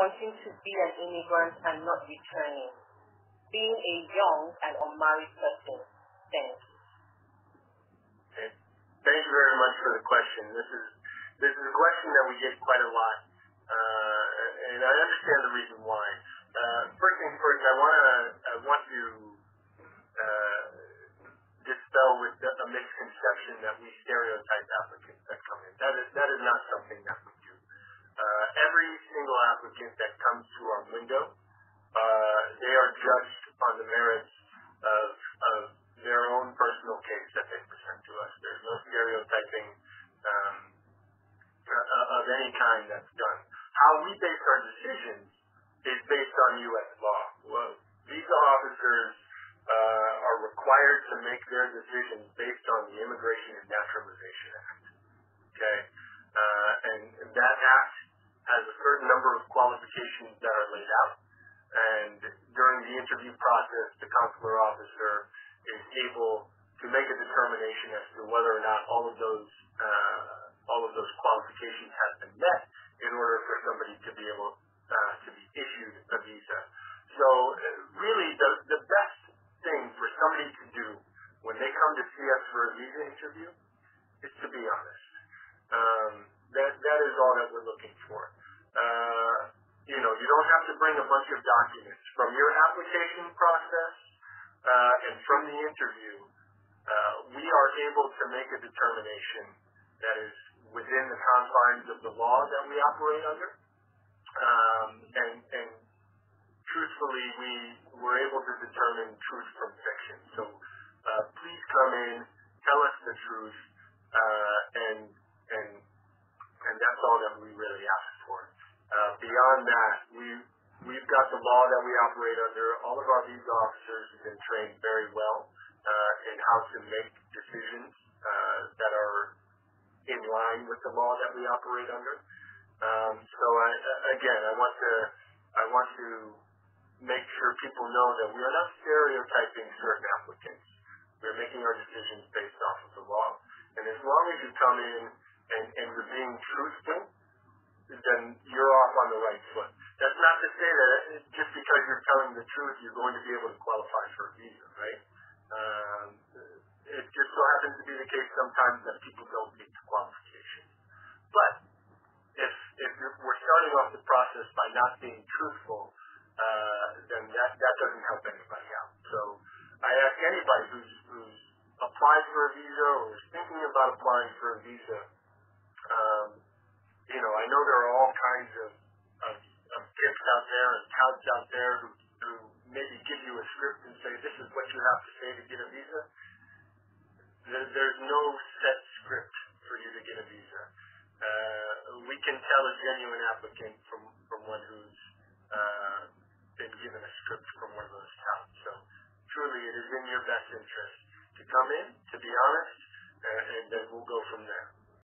wanting to be an immigrant and not returning, being a young and unmarried person? Thanks. Okay. Thank you very much for the question. This is a question that we get quite a lot, and I understand the reason why. First things first, I want to dispel with a misconception that we stereotype applicants that come in. That is not something that we do. Every single applicant that comes to our window, they are judged on the merits of their own personal case that they present to us. There's no stereotyping of any kind that's done. How we base our decisions is based on U.S. law. Well, visa officers are required to make their decisions based on the Immigration and Naturalization Act. Okay? And that act has a certain number of qualifications that are laid out. And during the interview process, the consular officer is able to make a determination as to whether or not all of those qualifications have been met in order for somebody to be able to be issued a visa. So really, the best thing for somebody to do when they come to see us for a visa interview is to be honest. That is all that we're looking for. You don't have to bring a bunch of documents from your application process and from the interview. We are able to make a determination that is within the confines of the law that we operate under. And truthfully, we were able to determine truth from fiction. So please come in, tell us the truth, and that's all that we really ask for. Beyond that, we've got the law that we operate under. All of our visa officers have been trained very well in how to make decisions that are in line with the law that we operate under. So I want to make sure people know that we are not stereotyping certain applicants. We're making our decisions based off of the law. And as long as you come in and you're being truthful, then you're off on the right foot. That's not to say that just because you're telling the truth, you're going to be able to qualify for a visa, right? It just so happens to be the case sometimes that people don't meet the qualifications. But if we're starting off the process by not being truthful, then that doesn't help anybody out. So I ask anybody who's applied for a visa or is thinking about applying for a visa, I know there are all kinds of tips out there and touts out there who maybe give you a script and say, this is what you have to say to get a visa. There's no set script for you to get a visa. We can tell a genuine applicant from one who's been given a script from one of those touts. So truly, it is in your best interest to come in, to be honest, and then we'll go from there.